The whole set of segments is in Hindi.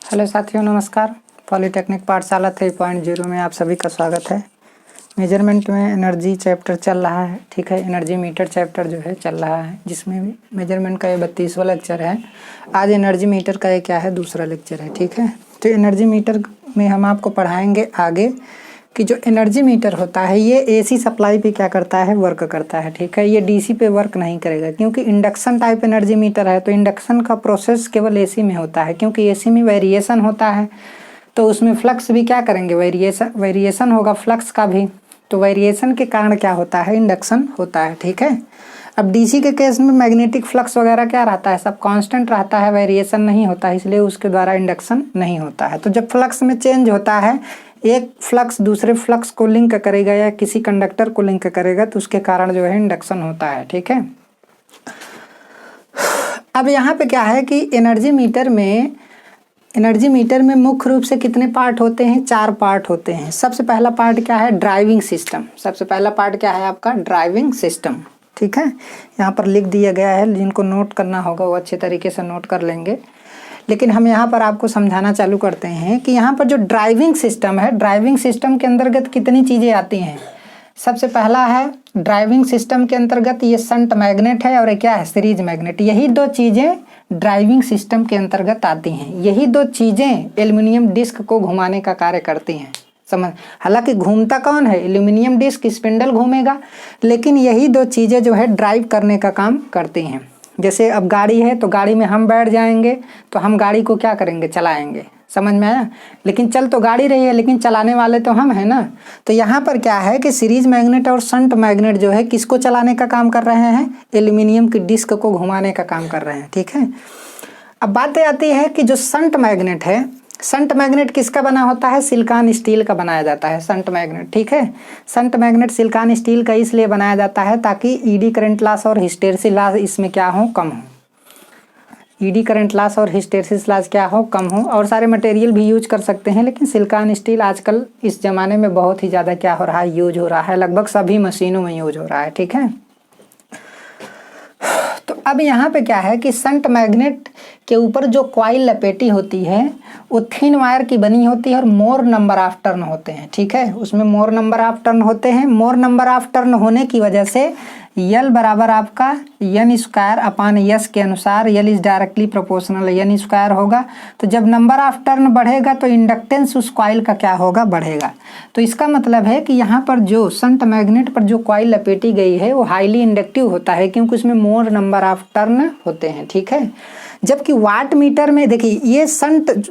हेलो साथियों, नमस्कार। पॉलीटेक्निक पाठशाला 3.0 में आप सभी का स्वागत है। मेजरमेंट में एनर्जी चैप्टर चल रहा है, ठीक है। एनर्जी मीटर चैप्टर जो है चल रहा है, जिसमें भी मेजरमेंट का ये 32वां लेक्चर है। आज एनर्जी मीटर का ये क्या है, दूसरा लेक्चर है, ठीक है। तो एनर्जी मीटर में हम आपको पढ़ाएंगे आगे कि जो एनर्जी मीटर होता है ये एसी सप्लाई पे क्या करता है, वर्क करता है, ठीक है। ये डीसी पे वर्क नहीं करेगा, क्योंकि इंडक्शन टाइप एनर्जी मीटर है। तो इंडक्शन का प्रोसेस केवल एसी में होता है, क्योंकि एसी में वेरिएशन होता है, तो उसमें फ्लक्स भी क्या करेंगे, वेरिएशन होगा फ्लक्स का भी। तो वेरिएशन के कारण क्या होता है, इंडक्शन होता है, ठीक है। अब डीसी के केस में मैग्नेटिक फ्लक्स वगैरह क्या रहता है, सब कांस्टेंट रहता है, वेरिएशन नहीं होता है, इसलिए उसके द्वारा इंडक्शन नहीं होता है। तो जब फ्लक्स में चेंज होता है, एक फ्लक्स दूसरे फ्लक्स को लिंक करेगा या किसी कंडक्टर को लिंक करेगा, तो उसके कारण जो है इंडक्शन होता है, ठीक है। अब यहाँ पे क्या है कि एनर्जी मीटर में मुख्य रूप से कितने पार्ट होते हैं, 4 पार्ट होते हैं। सबसे पहला पार्ट क्या है, ड्राइविंग सिस्टम। सबसे पहला पार्ट क्या है आपका, ड्राइविंग सिस्टम, ठीक है। यहाँ पर लिख दिया गया है, जिनको नोट करना होगा वो अच्छे तरीके से नोट कर लेंगे। लेकिन हम यहाँ पर आपको समझाना चालू करते हैं कि यहाँ पर जो ड्राइविंग सिस्टम है, ड्राइविंग सिस्टम के अंतर्गत कितनी चीज़ें आती हैं। सबसे पहला है ड्राइविंग सिस्टम के अंतर्गत ये शंट मैग्नेट है और क्या है, सीरीज मैग्नेट। यही 2 चीज़ें ड्राइविंग सिस्टम के अंतर्गत आती हैं। यही 2 चीज़ें एल्युमिनियम डिस्क को घुमाने का कार्य करती हैं, समझ। हालांकि घूमता कौन है, एल्युमिनियम डिस्क, स्पिंडल घूमेगा, लेकिन यही 2 चीज़ें जो है ड्राइव करने का काम करती हैं। जैसे अब गाड़ी है, तो गाड़ी में हम बैठ जाएंगे तो हम गाड़ी को क्या करेंगे, चलाएंगे, समझ में आया। लेकिन चल तो गाड़ी रही है, लेकिन चलाने वाले तो हम हैं ना। तो यहाँ पर क्या है कि सीरीज मैग्नेट और शंट मैग्नेट जो है किसको चलाने का काम कर रहे हैं, एल्युमिनियम की डिस्क को घुमाने का काम कर रहे हैं, ठीक है। अब बात आती है कि जो शंट मैग्नेट है, शंट मैग्नेट किसका बना होता है, सिलिकॉन स्टील का बनाया जाता है शंट मैग्नेट, ठीक है। शंट मैग्नेट सिलिकॉन स्टील का इसलिए बनाया जाता है ताकि ईडी करंट लॉस और हिस्टेरिसिस लॉस इसमें क्या हो, कम हो। ईडी करंट लॉस और हिस्टेरिसिस लॉस क्या हो, कम हो। और सारे मटेरियल भी यूज कर सकते हैं, लेकिन सिलिकॉन स्टील आजकल इस जमाने में बहुत ही ज़्यादा क्या हो रहा है, यूज हो रहा है। लगभग सभी मशीनों में यूज हो रहा है, ठीक है। तो अब यहाँ पे क्या है कि शंट मैग्नेट के ऊपर जो कॉइल लपेटी होती है वो थिन वायर की बनी होती है और मोर नंबर ऑफ टर्न होते हैं, ठीक है। उसमें मोर नंबर ऑफ टर्न होते हैं। मोर नंबर ऑफ टर्न होने की वजह से यल बराबर आपका एन स्क्वायर अपान यस के अनुसार, यल is directly proportional N square होगा। तो जब नंबर ऑफ टर्न बढ़ेगा तो इंडक्टेंस उस कॉइल का क्या होगा, बढ़ेगा। तो इसका मतलब है कि यहाँ पर जो शंट मैग्नेट पर जो कॉइल लपेटी गई है वो हाईली इंडक्टिव होता है, क्योंकि उसमें मोर नंबर ऑफ टर्न होते हैं, ठीक है। जबकि वाट मीटर में देखिए, ये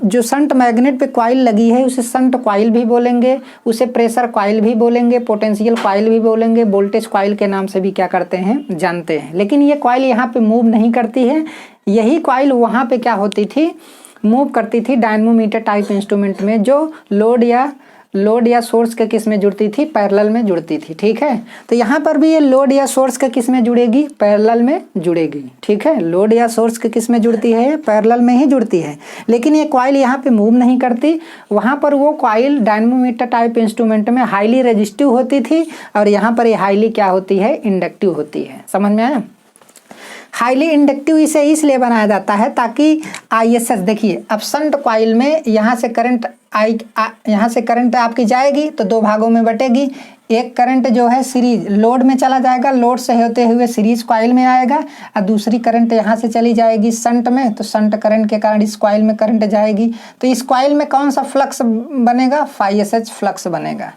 जो शंट मैग्नेट पे कॉइल लगी है उसे शंट कॉइल भी बोलेंगे, उसे प्रेशर कॉइल भी बोलेंगे, पोटेंशियल कॉइल भी बोलेंगे, वोल्टेज कॉइल के नाम से भी क्या करते हैं, जानते हैं। लेकिन ये कॉइल यहाँ पे मूव नहीं करती है। यही कॉइल वहाँ पे क्या होती थी, मूव करती थी डायनमोमीटर टाइप इंस्ट्रूमेंट में, जो लोड या सोर्स के किस में जुड़ती थी, पैरेलल में जुड़ती थी, ठीक है। तो यहाँ पर भी ये लोड या सोर्स के किस में जुड़ेगी, पैरेलल में जुड़ेगी, ठीक है। लोड या सोर्स के किस में जुड़ती है, पैरेलल में ही जुड़ती है। लेकिन ये कॉइल यहाँ पे मूव नहीं करती। वहाँ पर वो कॉइल डायनमोमीटर टाइप इंस्ट्रूमेंट में हाईली रेजिस्टिव होती थी, और यहाँ पर ये हाईली क्या होती है, इंडक्टिव होती है। समझ में आया। हाईली इंडक्टिव इसे इसलिए बनाया जाता है ताकि आईएसएस, देखिए अब शंट कॉइल में यहाँ से करंट आपकी जाएगी तो 2 भागों में बटेगी। एक करंट जो है सीरीज लोड में चला जाएगा, लोड से होते हुए सीरीज कॉइल में आएगा, और दूसरी करंट यहाँ से चली जाएगी शंट में, तो शंट करंट के कारण इस कॉइल में करंट जाएगी। तो इस कॉइल में कौन सा फ्लक्स बनेगा, फाई-एस-एच फ्लक्स बनेगा।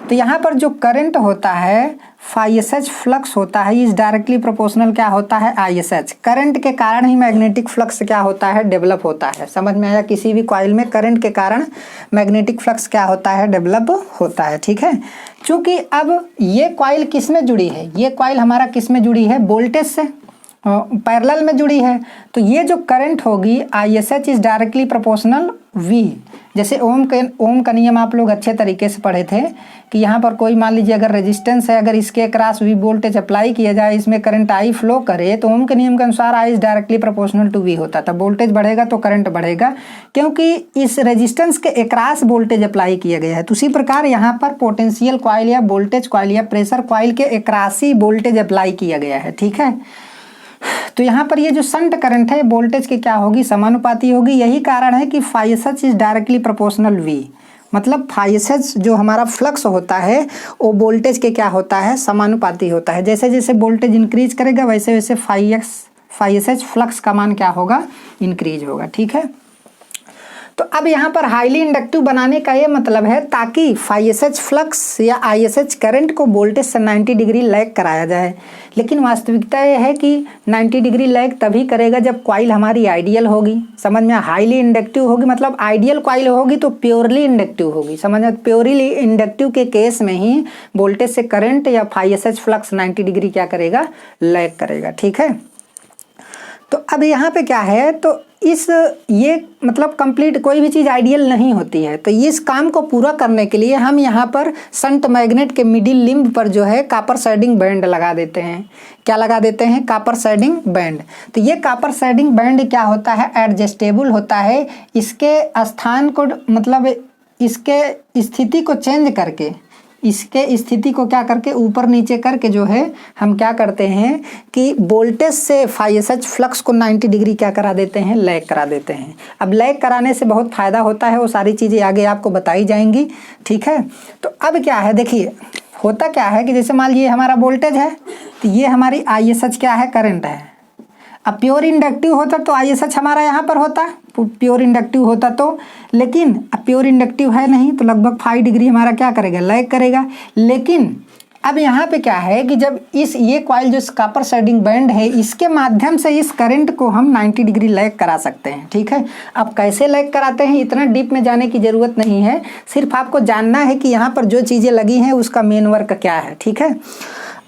तो यहाँ पर जो करंट होता है, फाई-एस-एच फ्लक्स होता है, इस डायरेक्टली प्रोपोर्शनल क्या होता है, आई-एस-एच। करंट के कारण ही मैग्नेटिक फ्लक्स क्या होता है, डेवलप होता है। समझ में आया। किसी भी कॉइल में करंट के कारण मैग्नेटिक फ्लक्स क्या होता है, डेवलप होता है, ठीक है। क्योंकि अब ये कॉइल किस में जुड़ी है, ये कॉइल हमारा किस में जुड़ी है, वोल्टेज से पैरेलल में जुड़ी है। तो ये जो करंट होगी, आई-एस-एच इज डायरेक्टली प्रोपोर्शनल वी। जैसे ओम का नियम आप लोग अच्छे तरीके से पढ़े थे कि यहाँ पर कोई मान लीजिए अगर रेजिस्टेंस है, अगर इसके क्रॉस वी वोल्टेज अप्लाई किया जाए, इसमें करंट आई फ्लो करे, तो ओम के नियम के अनुसार I is directly proportional to V होता था। वोल्टेज बढ़ेगा तो करंट बढ़ेगा, क्योंकि इस रेजिस्टेंस के अक्रॉस वोल्टेज अप्लाई किया गया है। तो उसी प्रकार यहाँ पर पोटेंशियल कॉइल या वोल्टेज कॉइल या प्रेशर कॉइल के अक्रॉस ही वोल्टेज अप्लाई किया गया है, ठीक है। तो यहाँ पर ये जो शंट करंट है वोल्टेज की क्या होगी, समानुपाती होगी। यही कारण है कि phi S H is directly proportional V, मतलब फाई एस एच जो हमारा फ्लक्स होता है वो वोल्टेज के क्या होता है, समानुपाती होता है। जैसे जैसे वोल्टेज इंक्रीज करेगा वैसे वैसे फाई एस एच फ्लक्स का मान क्या होगा, इंक्रीज होगा। ठीक है, तो अब यहाँ पर हाईली इंडक्टिव बनाने का ये मतलब है ताकि फाई एस एच फ्लक्स या आई एस एच करंट को वोल्टेज से 90 डिग्री लैग कराया जाए। लेकिन वास्तविकता ये है कि 90 डिग्री लैग तभी करेगा जब कॉइल हमारी आइडियल होगी। समझ में, हाईली इंडक्टिव होगी मतलब आइडियल कॉइल होगी तो प्योरली इंडक्टिव होगी। समझ में, प्योरली इंडक्टिव के केस में ही वोल्टेज से करंट या phi S H flux 90 degree क्या करेगा, लैग करेगा। ठीक है, तो अब यहाँ पे क्या है, तो ये मतलब कंप्लीट कोई भी चीज़ आइडियल नहीं होती है। तो इस काम को पूरा करने के लिए हम यहाँ पर शंट मैग्नेट के मिडिल लिम्ब पर जो है कॉपर शेडिंग बैंड लगा देते हैं। क्या लगा देते हैं, कॉपर शेडिंग बैंड। तो ये कॉपर शेडिंग बैंड क्या होता है, एडजस्टेबल होता है। इसके स्थान को मतलब इसके स्थिति को चेंज करके, इसके स्थिति को क्या करके ऊपर नीचे करके जो है हम क्या करते हैं कि वोल्टेज से फाई एस एच फ्लक्स को 90 डिग्री क्या करा देते हैं, लैग करा देते हैं। अब लैग कराने से बहुत फ़ायदा होता है, वो सारी चीज़ें आगे आपको बताई जाएंगी। ठीक है, तो अब क्या है, देखिए होता क्या है कि जैसे मान लीजिए हमारा वोल्टेज है, तो ये हमारी आई एस एच क्या है, करंट है। अब प्योर इंडक्टिव होता तो आई एस एच हमारा यहाँ पर होता, प्योर इंडक्टिव होता तो, लेकिन अब प्योर इंडक्टिव है नहीं तो लगभग 5 डिग्री हमारा क्या करेगा, लैग करेगा। लेकिन अब यहाँ पे क्या है कि जब ये कॉइल जो कॉपर शेडिंग बैंड है इसके माध्यम से इस करंट को हम 90 डिग्री लैग करा सकते हैं। ठीक है, अब कैसे लैग कराते हैं इतना डीप में जाने की ज़रूरत नहीं है, सिर्फ आपको जानना है कि यहाँ पर जो चीज़ें लगी हैं उसका मेन वर्क क्या है। ठीक है,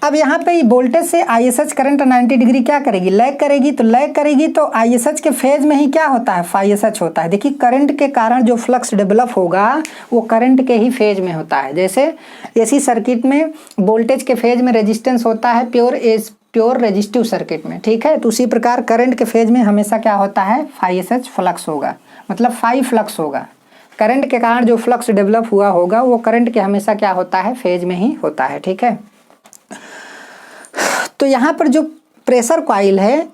अब यहाँ पे वोल्टेज से आई एस एच करंट 90 डिग्री क्या करेगी, लैग करेगी। तो लैग करेगी तो आई एस एच के फेज में ही क्या होता है, फाई एस एच होता है। देखिए करंट के कारण जो फ्लक्स डेवलप होगा वो करंट के ही फेज में होता है। जैसे एसी सर्किट में वोल्टेज के फेज में रेजिस्टेंस होता है प्योर रेजिस्टिव सर्किट में। ठीक है, तो उसी प्रकार करंट के फेज में हमेशा क्या होता है, फाई एस एच फ्लक्स होगा, मतलब फाई फ्लक्स होगा। करंट के कारण जो फ्लक्स डेवलप हुआ होगा वो करंट के हमेशा क्या होता है, फेज में ही होता है। ठीक है, तो यहाँ पर जो प्रेशर कॉइल है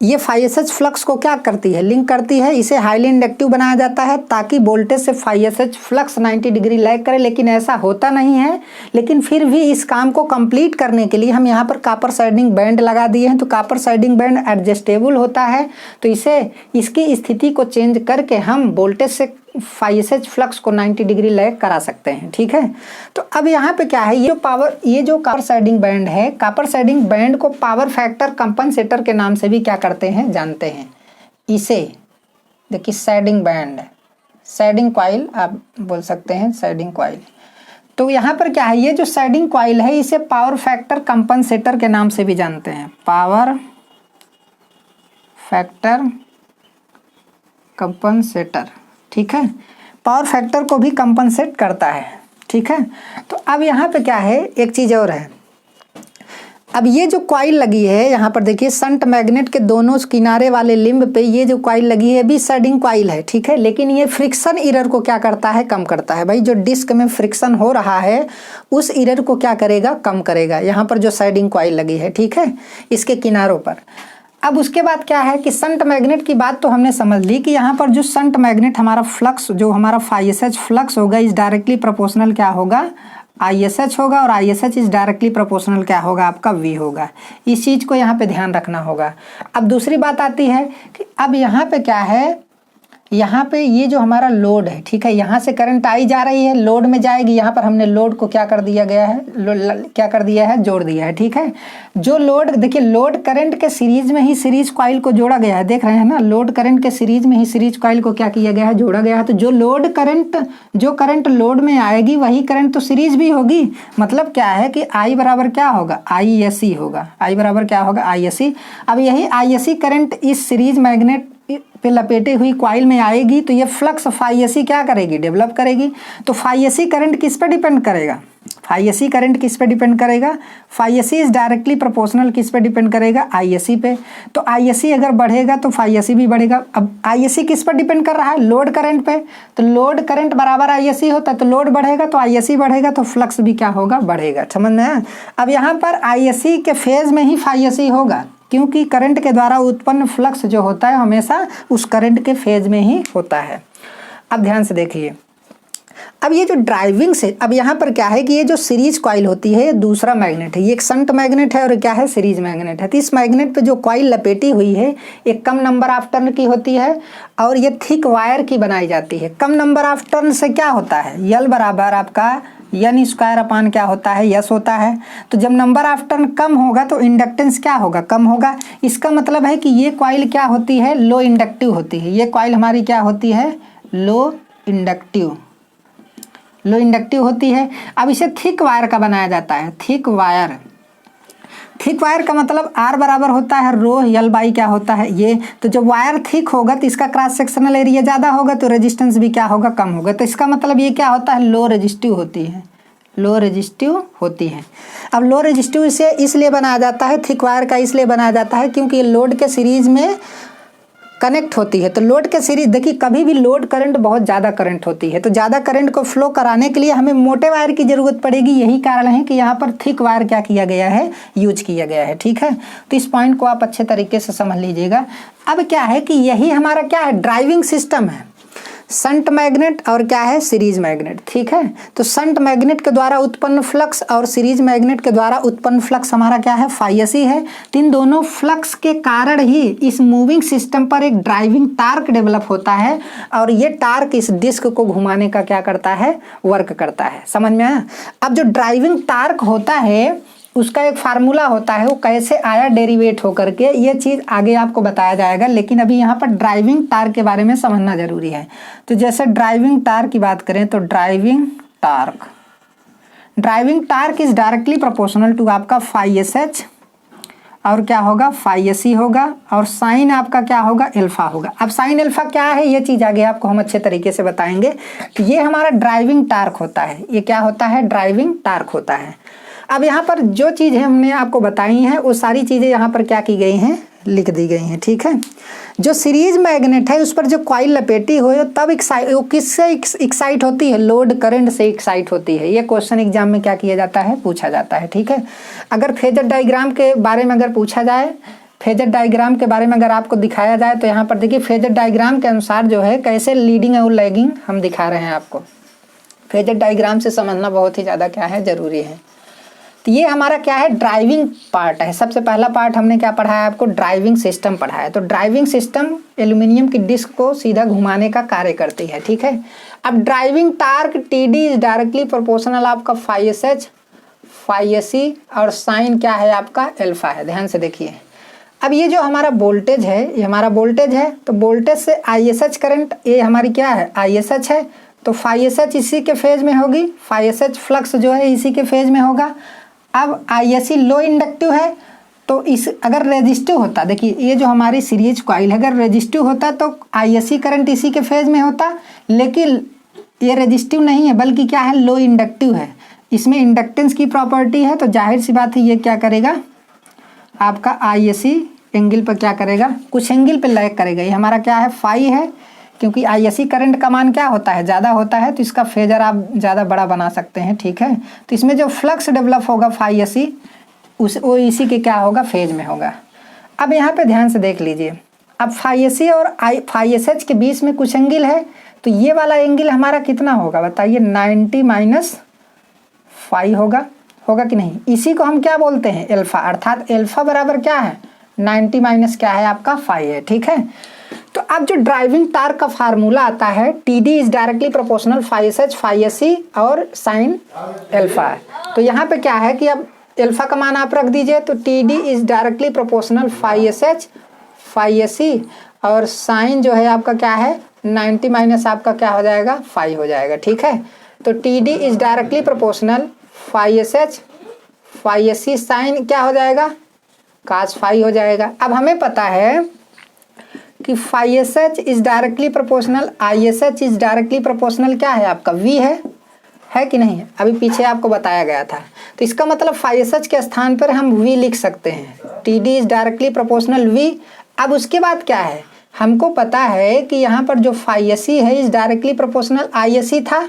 ये फाई एस एच फ्लक्स को क्या करती है, लिंक करती है। इसे हाईली इंडक्टिव बनाया जाता है ताकि वोल्टेज से phi S H flux 90 degree lag करे, लेकिन ऐसा होता नहीं है। लेकिन फिर भी इस काम को कंप्लीट करने के लिए हम यहाँ पर कॉपर शेडिंग बैंड लगा दिए हैं। तो कॉपर शेडिंग बैंड एडजस्टेबल होता है, तो इसकी स्थिति को चेंज करके हम वोल्टेज से फाई एस एच फ्लक्स को 90 डिग्री लैग करा सकते हैं। ठीक है, तो अब यहाँ पे क्या है, ये जो कॉपर शेडिंग बैंड है, कॉपर शेडिंग बैंड को पावर फैक्टर कंपनसेटर के नाम से भी क्या करते हैं, जानते हैं। इसे देखिए शेडिंग बैंड, शेडिंग कॉइल आप बोल सकते हैं, शेडिंग कॉइल। तो यहाँ पर क्या है, ये जो शेडिंग कॉइल है इसे पावर फैक्टर कंपनसेटर के नाम से भी जानते हैं, पावर फैक्टर कंपनसेटर। ठीक है, पावर फैक्टर को भी कंपनसेट करता है। ठीक है, तो अब यहाँ पे क्या है, एक चीज़ और है। अब ये जो कॉइल लगी है यहाँ पर देखिए शंट मैग्नेट के दोनों किनारे वाले लिम्ब पे ये जो कॉइल लगी है भी शेडिंग कॉइल है। ठीक है, लेकिन ये फ्रिक्शन एरर को क्या करता है, कम करता है। भाई जो डिस्क में फ्रिक्शन हो रहा है उस एरर को क्या करेगा, कम करेगा। यहाँ पर जो शेडिंग कॉइल लगी है, ठीक है, इसके किनारों पर। अब उसके बाद क्या है कि शंट मैग्नेट की बात तो हमने समझ ली कि यहाँ पर जो शंट मैग्नेट हमारा फ्लक्स जो हमारा फाई एस एच फ्लक्स होगा इस डायरेक्टली प्रोपोर्शनल क्या होगा, आई एस एच होगा, और आई S H is directly proportional क्या होगा, आपका वी होगा। इस चीज़ को यहाँ पे ध्यान रखना होगा। अब दूसरी बात आती है कि अब यहाँ पे क्या है, यहाँ पे ये जो हमारा लोड है, ठीक है, यहाँ से करंट आई जा रही है, लोड में जाएगी। यहाँ पर हमने लोड को क्या कर दिया गया है, क्या कर दिया है, जोड़ दिया है। ठीक है, जो लोड देखिए लोड करंट के सीरीज में ही सीरीज कॉइल को जोड़ा गया है, देख रहे हैं ना, लोड करंट के सीरीज में ही सीरीज कॉइल को क्या किया गया है, जोड़ा गया है। तो जो करंट लोड में आएगी वही करंट तो सीरीज भी होगी। मतलब क्या है कि आई बराबर क्या होगा, आई एस सी होगा। आई बराबर क्या होगा, आई एस सी। अब यही आई एस सी करंट इस सीरीज मैग्नेट पे लपेटे हुई कॉइल में आएगी तो ये फ्लक्स फाई एस सी क्या करेगी, डेवलप करेगी। तो फाई एस सी करंट किस पे डिपेंड करेगा, फाई एस सी करंट किस पे डिपेंड करेगा, phi S C is directly proportional किस पे डिपेंड करेगा, आई एस सी पे। तो आई एस सी अगर बढ़ेगा तो फाई एस सी भी बढ़ेगा। अब आई एस सी किस पर डिपेंड कर रहा है, लोड करंट पे। तो लोड करंट बराबर आई एस सी होता है, तो लोड बढ़ेगा तो आई एस सी बढ़ेगा, तो फ्लक्स भी क्या होगा, बढ़ेगा। समझ में आया। अब यहाँ पर आई एस सी के फेज में ही फाई एस सी होगा, क्योंकि करंट के द्वारा उत्पन्न फ्लक्स जो होता है हमेशा उस करंट के फेज में ही होता है। अब ध्यान से देखिए, अब ये जो ड्राइविंग से, अब यहाँ पर क्या है कि ये जो सीरीज कॉइल होती है ये दूसरा मैग्नेट है, ये एक शंट मैग्नेट है और क्या है सीरीज मैग्नेट है। तो इस मैग्नेट पे जो कॉइल लपेटी हुई है एक कम नंबर ऑफ टर्न की होती है और ये थिक वायर की बनाई जाती है। कम नंबर ऑफ टर्न से क्या होता है, यल बराबर आपका एन स्क्वायर अपान क्या होता है, यस होता है। तो जब नंबर ऑफ टर्न कम होगा तो इंडक्टेंस क्या होगा, कम होगा। इसका मतलब है कि ये कॉइल क्या होती है, लो इंडक्टिव होती है। ये कॉइल हमारी क्या होती है, लो इंडक्टिव होती है। अब इसे थिक वायर का बनाया जाता है, थिक वायर का मतलब आर बराबर होता है रो यल बाई क्या होता है ये। तो जब वायर थिक होगा तो इसका क्रॉस सेक्शनल एरिया ज़्यादा होगा तो रेजिस्टेंस भी क्या होगा, कम होगा। तो इसका मतलब ये क्या होता है, लो रेजिस्टिव होती है। अब लो रेजिस्टिव इसे इसलिए बनाया जाता है, थिक वायर का इसलिए बनाया जाता है क्योंकि ये लोड के सीरीज में कनेक्ट होती है। तो लोड के सीरीज देखिए, कभी भी लोड करंट बहुत ज़्यादा करंट होती है तो ज़्यादा करंट को फ्लो कराने के लिए हमें मोटे वायर की ज़रूरत पड़ेगी। यही कारण है कि यहाँ पर थिक वायर क्या किया गया है, यूज किया गया है। ठीक है, तो इस पॉइंट को आप अच्छे तरीके से समझ लीजिएगा। अब क्या है कि यही हमारा क्या है, ड्राइविंग सिस्टम है, शंट मैग्नेट और क्या है, सीरीज मैग्नेट। ठीक है, तो शंट मैग्नेट के द्वारा उत्पन्न फ्लक्स और सीरीज मैग्नेट के द्वारा उत्पन्न फ्लक्स हमारा क्या है, फाइएसी है। तो इन दोनों फ्लक्स के कारण ही इस मूविंग सिस्टम पर एक ड्राइविंग टार्क डेवलप होता है और ये टार्क इस डिस्क को घुमाने का क्या करता है, वर्क करता है। समझ में आया। अब जो ड्राइविंग टार्क होता है उसका एक फार्मूला होता है, वो कैसे आया डेरिवेट होकर के, ये चीज़ आगे आपको बताया जाएगा। लेकिन अभी यहाँ पर ड्राइविंग टार्क के बारे में समझना जरूरी है। तो जैसे ड्राइविंग टार्क की बात करें तो driving torque is directly proportional to आपका फाई एस एच और क्या होगा, फाई एस सी होगा और साइन आपका क्या होगा, एल्फा होगा। अब साइन एल्फा क्या है ये चीज़ आगे आपको हम अच्छे तरीके से बताएंगे। तो ये हमारा ड्राइविंग टार्क होता है, ये क्या होता है, ड्राइविंग टार्क होता है। अब यहाँ पर जो चीज़ें हमने आपको बताई हैं वो सारी चीज़ें यहाँ पर क्या की गई हैं, लिख दी गई हैं। ठीक है, जो सीरीज मैग्नेट है उस पर जो कॉइल लपेटी हो तब वो किससे एक्साइट होती है, लोड करंट से एक्साइट होती है। ये क्वेश्चन एग्जाम में क्या किया जाता है, पूछा जाता है। ठीक है, अगर फेजर डायग्राम के बारे में अगर पूछा जाए, फेजर डायग्राम के बारे में अगर आपको दिखाया जाए तो यहाँ पर देखिए फेजर डायग्राम के अनुसार जो है कैसे लीडिंग और लैगिंग हम दिखा रहे हैं आपको। फेजर डायग्राम से समझना बहुत ही ज़्यादा क्या है, ज़रूरी है। तो ये हमारा क्या है, ड्राइविंग पार्ट है। सबसे पहला पार्ट हमने क्या पढ़ा है आपको, ड्राइविंग सिस्टम पढ़ा है। तो ड्राइविंग सिस्टम एल्यूमिनियम की डिस्क को सीधा घुमाने का कार्य करती है। ठीक है, अब driving torque T D is directly proportional आपका phi S H, phi S C और साइन क्या है आपका, एल्फा है। ध्यान से देखिए, अब ये जो हमारा वोल्टेज है, ये हमारा वोल्टेज है। तो वोल्टेज से आई एस एच करंट, ये हमारी क्या है, आई एस एच है। तो फाई एस एच इसी के फेज में होगी, फाई एस एच फ्लक्स जो है इसी के फेज में होगा। अब आईएससी लो इंडक्टिव है तो इस अगर रेजिस्टिव होता, देखिए ये जो हमारी सीरीज कॉइल है अगर रेजिस्टिव होता तो आईएससी करंट इसी के फेज में होता, लेकिन ये रेजिस्टिव नहीं है बल्कि क्या है, लो इंडक्टिव है। इसमें इंडक्टेंस की प्रॉपर्टी है तो जाहिर सी बात है ये क्या करेगा, आपका आईएससी एंगल पर क्या करेगा, कुछ एंगल पर लैग करेगा। ये हमारा क्या है, फाई है, क्योंकि आईएससी करंट का मान क्या होता है, ज़्यादा होता है तो इसका फेजर आप ज़्यादा बड़ा बना सकते हैं। ठीक है, तो इसमें जो फ्लक्स डेवलप होगा फाई एसी वो इसी के क्या होगा, फेज में होगा। अब यहाँ पे ध्यान से देख लीजिए, अब फाई एसी और फाई एस एच के बीच में कुछ एंगल है तो ये वाला एंगल हमारा कितना होगा बताइए, 90 माइनस फाई होगा कि नहीं। इसी को हम क्या बोलते हैं, एल्फा, अर्थात एल्फा बराबर क्या है, 90 माइनस क्या है आपका, फाई है। ठीक है, तो अब जो ड्राइविंग टार्क का फार्मूला आता है, T D is directly proportional phi S H, phi S C और साइन एल्फा है। तो यहाँ पे क्या है कि अब एल्फा का मान आप रख दीजिए तो T D is directly proportional phi S H, phi S C और साइन जो है आपका क्या है, 90 माइनस आपका क्या हो जाएगा, फाई हो जाएगा। ठीक है, तो T D is directly proportional phi S H, phi S C, sine क्या हो जाएगा, कास फाई हो जाएगा। अब हमें पता है कि phi S H is directly proportional, I S H is directly proportional क्या है आपका, वी है कि नहीं, अभी पीछे आपको बताया गया था। तो इसका मतलब फाई एस एच के स्थान पर हम वी लिख सकते हैं, T D is directly proportional V. अब उसके बाद क्या है, हमको पता है कि यहाँ पर जो फाई एस सी है is directly proportional I S C था।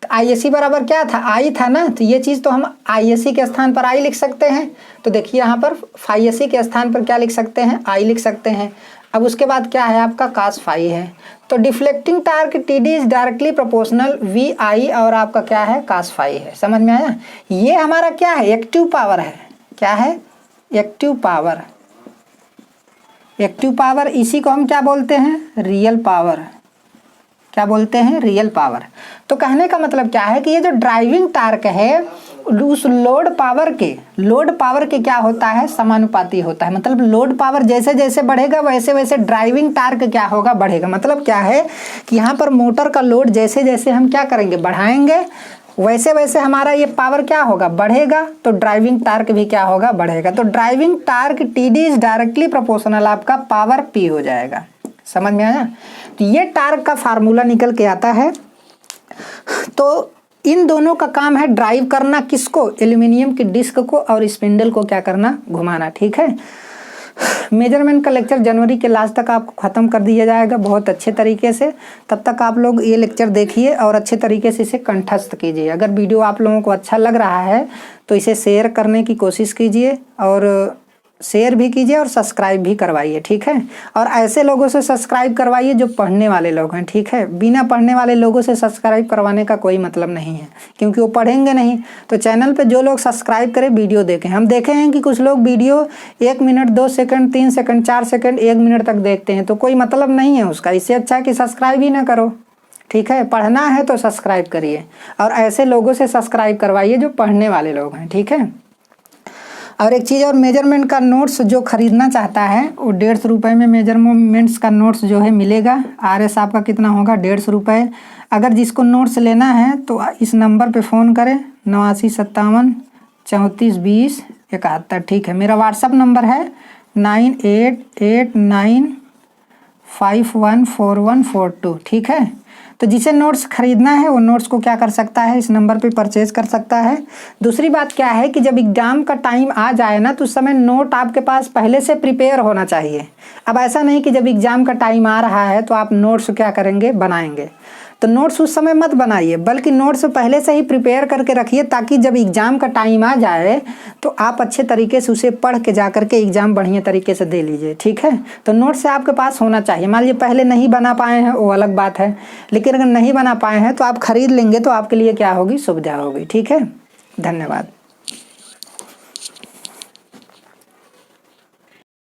तो ISC बराबर क्या था, आई था ना, तो ये चीज़ तो हम ISC के स्थान पर आई लिख सकते हैं। तो देखिए यहाँ पर फाई SC के स्थान पर क्या लिख सकते हैं, आई लिख सकते हैं। अब उसके बाद क्या है आपका cos फाई है। तो deflecting torque TD is directly proportional VI और आपका क्या है cos फाई है। समझ में आया। ये हमारा क्या है, एक्टिव पावर है। क्या है, एक्टिव पावर। एक्टिव पावर, इसी को हम क्या बोलते हैं, रियल पावर। क्या बोलते हैं, रियल पावर। तो कहने का मतलब क्या है कि ये जो ड्राइविंग टार्क है उस लोड पावर के क्या होता है, समानुपाती होता है। मतलब लोड पावर जैसे जैसे बढ़ेगा वैसे वैसे ड्राइविंग टार्क क्या होगा, बढ़ेगा। मतलब क्या है कि यहाँ पर मोटर का लोड जैसे जैसे हम क्या करेंगे, बढ़ाएंगे, वैसे वैसे हमारा ये पावर क्या होगा, बढ़ेगा। तो ड्राइविंग टार्क भी क्या होगा, बढ़ेगा। तो driving torque TD is directly proportional आपका पावर P हो जाएगा। समझ में आया। तो ये टार्क का फार्मूला निकल के आता है। तो इन दोनों का काम है ड्राइव करना, किसको, एल्यूमिनियम की डिस्क को, और स्पिंडल को क्या करना, घुमाना। ठीक है। मेजरमेंट का लेक्चर जनवरी के लास्ट तक आपको ख़त्म कर दिया जाएगा बहुत अच्छे तरीके से। तब तक आप लोग ये लेक्चर देखिए और अच्छे तरीके से इसे कंठस्थ कीजिए। अगर वीडियो आप लोगों को अच्छा लग रहा है तो इसे शेयर करने की कोशिश कीजिए, और शेयर भी कीजिए और सब्सक्राइब भी करवाइए। ठीक है। और ऐसे लोगों से सब्सक्राइब करवाइए जो पढ़ने वाले लोग हैं। ठीक है। बिना पढ़ने वाले लोगों से सब्सक्राइब करवाने का कोई मतलब नहीं है, क्योंकि वो पढ़ेंगे नहीं। तो चैनल पे जो लोग सब्सक्राइब करें, वीडियो देखें। हम देखे हैं कि कुछ लोग video 1 minute 2 second 3 second 4 second 1 minute तक देखते हैं, तो कोई मतलब नहीं है उसका। इससे अच्छा है कि सब्सक्राइब ही ना करो। ठीक है। पढ़ना है तो सब्सक्राइब करिए, और ऐसे लोगों से सब्सक्राइब करवाइए जो पढ़ने वाले लोग हैं। ठीक है। और एक चीज़ और, मेजरमेंट का नोट्स जो खरीदना चाहता है वो 150 रुपये में मेजरमेंट्स का नोट्स जो है मिलेगा। RS आपका कितना होगा, 150 रुपये। अगर जिसको नोट्स लेना है तो इस नंबर पे फ़ोन करें, 89 57 34 20 71। ठीक है। मेरा व्हाट्सअप नंबर है 9889514142। ठीक है। तो जिसे नोट्स खरीदना है वो नोट्स को क्या कर सकता है, इस नंबर पे परचेज कर सकता है। दूसरी बात क्या है कि जब एग्जाम का टाइम आ जाए ना, तो उस समय नोट आपके पास पहले से प्रिपेयर होना चाहिए। अब ऐसा नहीं कि जब एग्जाम का टाइम आ रहा है तो आप नोट्स क्या करेंगे, बनाएंगे। तो नोट्स उस समय मत बनाइए, बल्कि नोट्स पहले से ही प्रिपेयर करके रखिए, ताकि जब एग्ज़ाम का टाइम आ जाए तो आप अच्छे तरीके से उसे पढ़ के जा करके एग्ज़ाम बढ़िया तरीके से दे लीजिए। ठीक है। तो नोट्स आपके पास होना चाहिए। मान लीजिए पहले नहीं बना पाए हैं वो अलग बात है, लेकिन अगर नहीं बना पाए हैं तो आप खरीद लेंगे तो आपके लिए क्या होगी, सुविधा होगी। ठीक है। धन्यवाद।